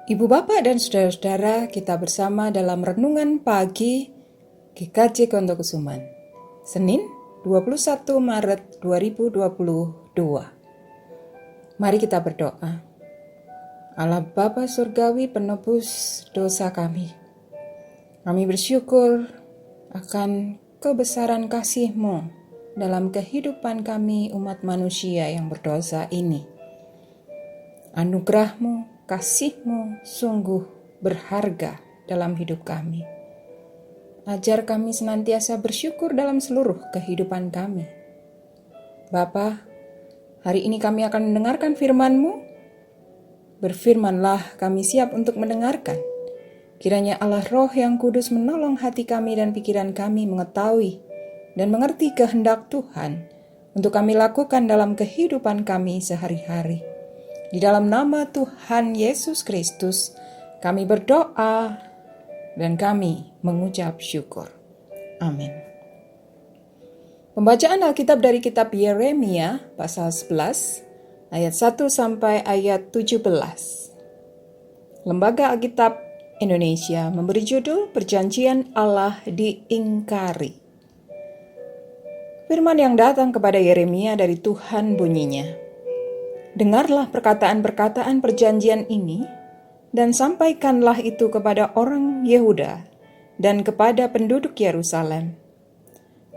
Ibu bapak dan saudara-saudara, kita bersama dalam renungan pagi GKJ Kontokusuman, Senin 21 Maret 2022. Mari kita berdoa. Allah Bapa Surgawi penebus dosa kami. Kami bersyukur akan kebesaran kasih-Mu dalam kehidupan kami umat manusia yang berdosa ini. Anugerah-Mu, kasih-Mu sungguh berharga dalam hidup kami. Ajar kami senantiasa bersyukur dalam seluruh kehidupan kami. Bapa, hari ini kami akan mendengarkan firman-Mu. Berfirmanlah, kami siap untuk mendengarkan. Kiranya Allah Roh yang Kudus menolong hati kami dan pikiran kami mengetahui dan mengerti kehendak Tuhan untuk kami lakukan dalam kehidupan kami sehari-hari. Di dalam nama Tuhan Yesus Kristus, kami berdoa dan kami mengucap syukur. Amin. Pembacaan Alkitab dari kitab Yeremia pasal 11 ayat 1 sampai ayat 17. Lembaga Alkitab Indonesia memberi judul Perjanjian Allah diingkari. Firman yang datang kepada Yeremia dari Tuhan bunyinya, dengarlah perkataan-perkataan perjanjian ini, dan sampaikanlah itu kepada orang Yehuda dan kepada penduduk Yerusalem.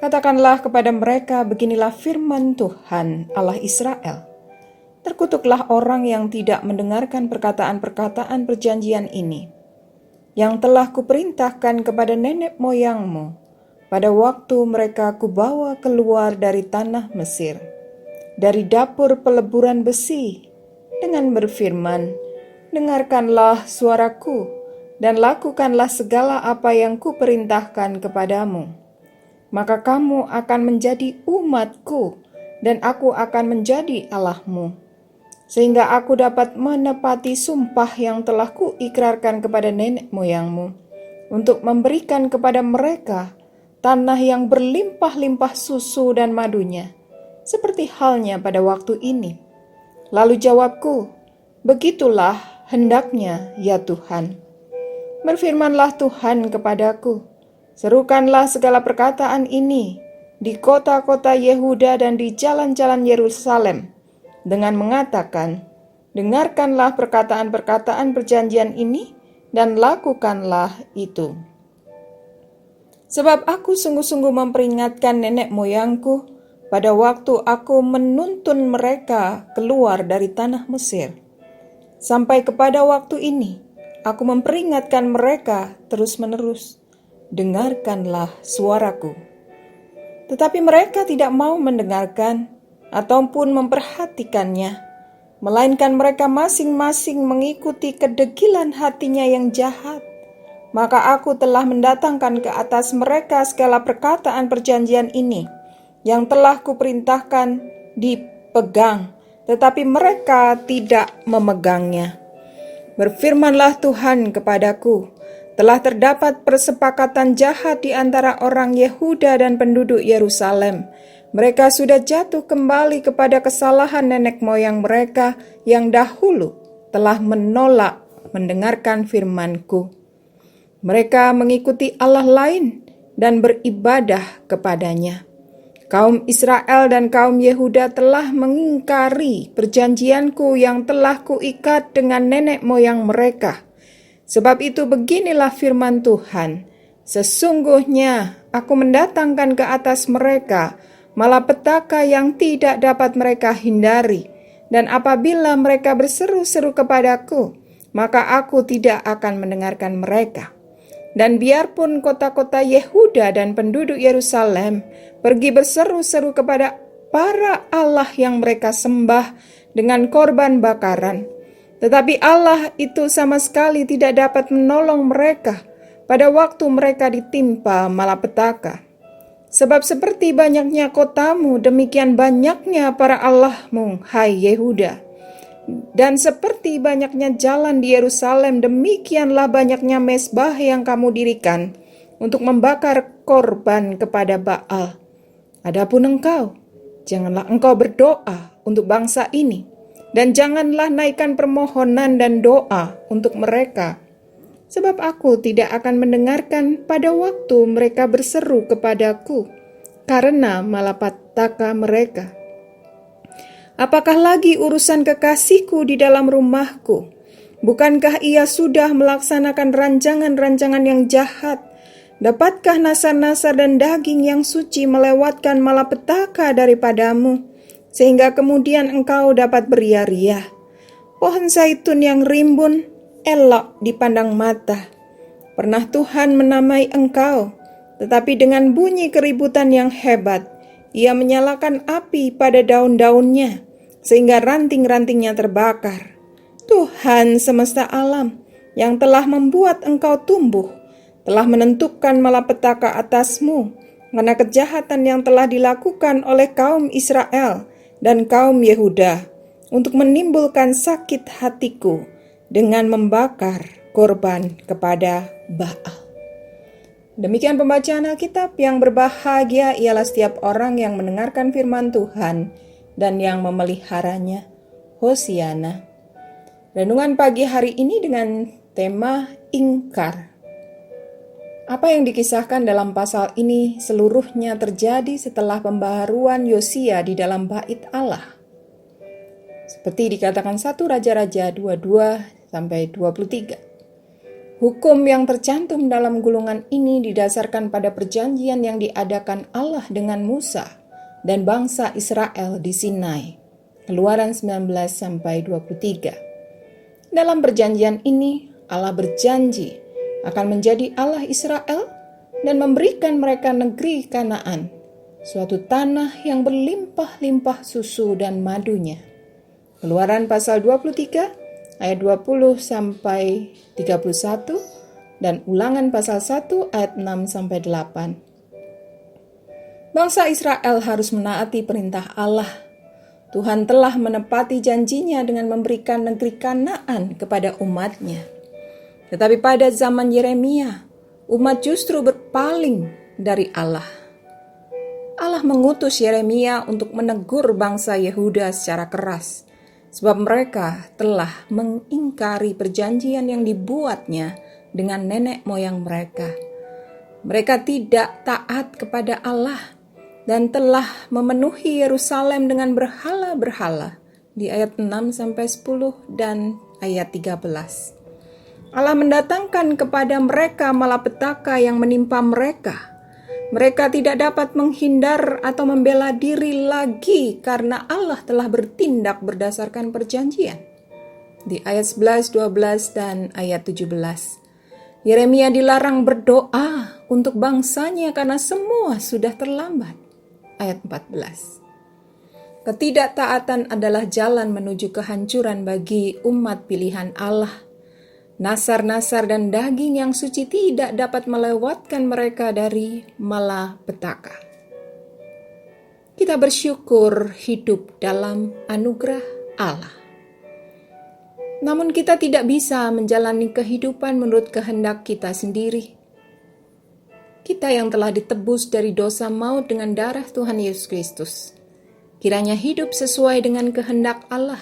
Katakanlah kepada mereka, beginilah firman Tuhan Allah Israel. Terkutuklah orang yang tidak mendengarkan perkataan-perkataan perjanjian ini, yang telah kuperintahkan kepada nenek moyangmu, pada waktu mereka kubawa keluar dari tanah Mesir, dari dapur peleburan besi, dengan berfirman, dengarkanlah suaraku, dan lakukanlah segala apa yang kuperintahkan kepadamu. Maka kamu akan menjadi umatku, dan aku akan menjadi Allahmu, sehingga aku dapat menepati sumpah yang telah kuikrarkan kepada nenek moyangmu, untuk memberikan kepada mereka tanah yang berlimpah-limpah susu dan madunya, seperti halnya pada waktu ini. Lalu jawabku, begitulah hendaknya ya Tuhan. Berfirmanlah Tuhan kepadaku, serukanlah segala perkataan ini di kota-kota Yehuda dan di jalan-jalan Yerusalem, dengan mengatakan, dengarkanlah perkataan-perkataan perjanjian ini dan lakukanlah itu. Sebab aku sungguh-sungguh memperingatkan nenek moyangku pada waktu aku menuntun mereka keluar dari tanah Mesir. Sampai kepada waktu ini, aku memperingatkan mereka terus-menerus, dengarkanlah suaraku. Tetapi mereka tidak mau mendengarkan ataupun memperhatikannya, melainkan mereka masing-masing mengikuti kedegilan hatinya yang jahat. Maka aku telah mendatangkan ke atas mereka segala perkataan perjanjian ini, yang telah kuperintahkan dipegang, tetapi mereka tidak memegangnya. Berfirmanlah Tuhan kepadaku, telah terdapat persepakatan jahat di antara orang Yehuda dan penduduk Yerusalem. Mereka sudah jatuh kembali kepada kesalahan nenek moyang mereka yang dahulu telah menolak mendengarkan firman-Ku. Mereka mengikuti Allah lain dan beribadah kepadanya. Kaum Israel dan kaum Yehuda telah mengingkari perjanjianku yang telah kuikat dengan nenek moyang mereka. Sebab itu beginilah firman Tuhan, sesungguhnya aku mendatangkan ke atas mereka malapetaka yang tidak dapat mereka hindari, dan apabila mereka berseru-seru kepadaku, maka aku tidak akan mendengarkan mereka. Dan biarpun kota-kota Yehuda dan penduduk Yerusalem pergi berseru-seru kepada para Allah yang mereka sembah dengan korban bakaran, tetapi Allah itu sama sekali tidak dapat menolong mereka pada waktu mereka ditimpa malapetaka. Sebab seperti banyaknya kotamu, demikian banyaknya para allahmu, hai Yehuda. Dan seperti banyaknya jalan di Yerusalem, demikianlah banyaknya mezbah yang kamu dirikan untuk membakar korban kepada Baal. Adapun engkau, janganlah engkau berdoa untuk bangsa ini, dan janganlah naikkan permohonan dan doa untuk mereka, sebab aku tidak akan mendengarkan pada waktu mereka berseru kepadaku, karena malapetaka mereka. Apakah lagi urusan kekasihku di dalam rumahku? Bukankah ia sudah melaksanakan rancangan-rancangan yang jahat? Dapatkah nasar-nasar dan daging yang suci melewatkan malapetaka daripadamu, sehingga kemudian engkau dapat beria-ria? Pohon zaitun yang rimbun elok dipandang mata. Pernah Tuhan menamai engkau, tetapi dengan bunyi keributan yang hebat, ia menyalakan api pada daun-daunnya, sehingga ranting-rantingnya terbakar. Tuhan semesta alam yang telah membuat engkau tumbuh, telah menentukan malapetaka atasmu, karena kejahatan yang telah dilakukan oleh kaum Israel dan kaum Yehuda, untuk menimbulkan sakit hatiku dengan membakar korban kepada Baal. Demikian pembacaan Alkitab. Yang berbahagia ialah setiap orang yang mendengarkan firman Tuhan dan yang memeliharanya. Hosiana. Renungan pagi hari ini dengan tema ingkar. Apa yang dikisahkan dalam pasal ini seluruhnya terjadi setelah pembaharuan Yosia di dalam bait Allah. Seperti dikatakan 1 Raja-Raja 22-23. Hukum yang tercantum dalam gulungan ini didasarkan pada perjanjian yang diadakan Allah dengan Musa dan bangsa Israel di Sinai. Keluaran 19-23. Dalam perjanjian ini, Allah berjanji akan menjadi Allah Israel dan memberikan mereka negeri Kanaan, suatu tanah yang berlimpah-limpah susu dan madunya. Keluaran pasal 23 ayat 20-31 dan Ulangan pasal 1 ayat 6-8. Bangsa Israel harus menaati perintah Allah. Tuhan telah menepati janjinya dengan memberikan negeri Kanaan kepada umatnya. Tetapi pada zaman Yeremia, umat justru berpaling dari Allah. Allah mengutus Yeremia untuk menegur bangsa Yehuda secara keras, sebab mereka telah mengingkari perjanjian yang dibuatnya dengan nenek moyang mereka. Mereka tidak taat kepada Allah dan telah memenuhi Yerusalem dengan berhala-berhala di ayat 6-10 dan ayat 13. Allah mendatangkan kepada mereka malapetaka yang menimpa mereka. Mereka tidak dapat menghindar atau membela diri lagi karena Allah telah bertindak berdasarkan perjanjian. Di ayat 11, 12, dan ayat 17. Yeremia dilarang berdoa untuk bangsanya karena semua sudah terlambat. Ayat 14. Ketidaktaatan adalah jalan menuju kehancuran bagi umat pilihan Allah. Nasar-nasar dan daging yang suci tidak dapat melewatkan mereka dari malapetaka. Kita bersyukur hidup dalam anugerah Allah. Namun kita tidak bisa menjalani kehidupan menurut kehendak kita sendiri. Kita yang telah ditebus dari dosa maut dengan darah Tuhan Yesus Kristus, kiranya hidup sesuai dengan kehendak Allah.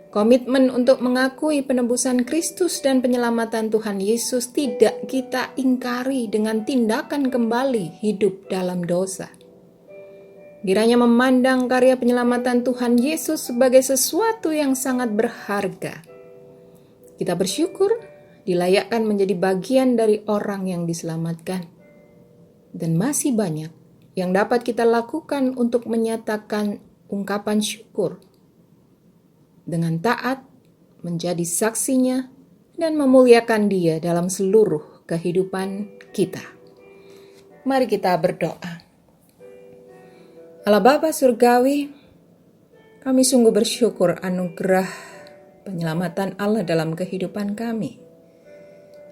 Komitmen untuk mengakui penebusan Kristus dan penyelamatan Tuhan Yesus tidak kita ingkari dengan tindakan kembali hidup dalam dosa. Kiranya memandang karya penyelamatan Tuhan Yesus sebagai sesuatu yang sangat berharga. Kita bersyukur dilayakkan menjadi bagian dari orang yang diselamatkan. Dan masih banyak yang dapat kita lakukan untuk menyatakan ungkapan syukur. Dengan taat, menjadi saksinya, dan memuliakan Dia dalam seluruh kehidupan kita. Mari kita berdoa. Allah Bapa Surgawi, kami sungguh bersyukur anugerah penyelamatan Allah dalam kehidupan kami.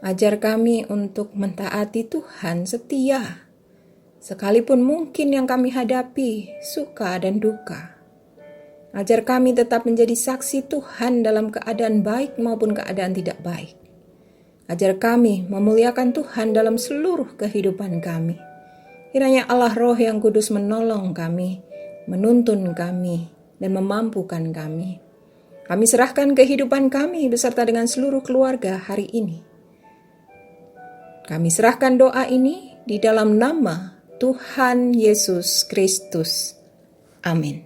Ajar kami untuk mentaati Tuhan setia, sekalipun mungkin yang kami hadapi suka dan duka. Ajar kami tetap menjadi saksi Tuhan dalam keadaan baik maupun keadaan tidak baik. Ajar kami memuliakan Tuhan dalam seluruh kehidupan kami. Kiranya Allah Roh yang Kudus menolong kami, menuntun kami, dan memampukan kami. Kami serahkan kehidupan kami beserta dengan seluruh keluarga hari ini. Kami serahkan doa ini di dalam nama Tuhan Yesus Kristus. Amin.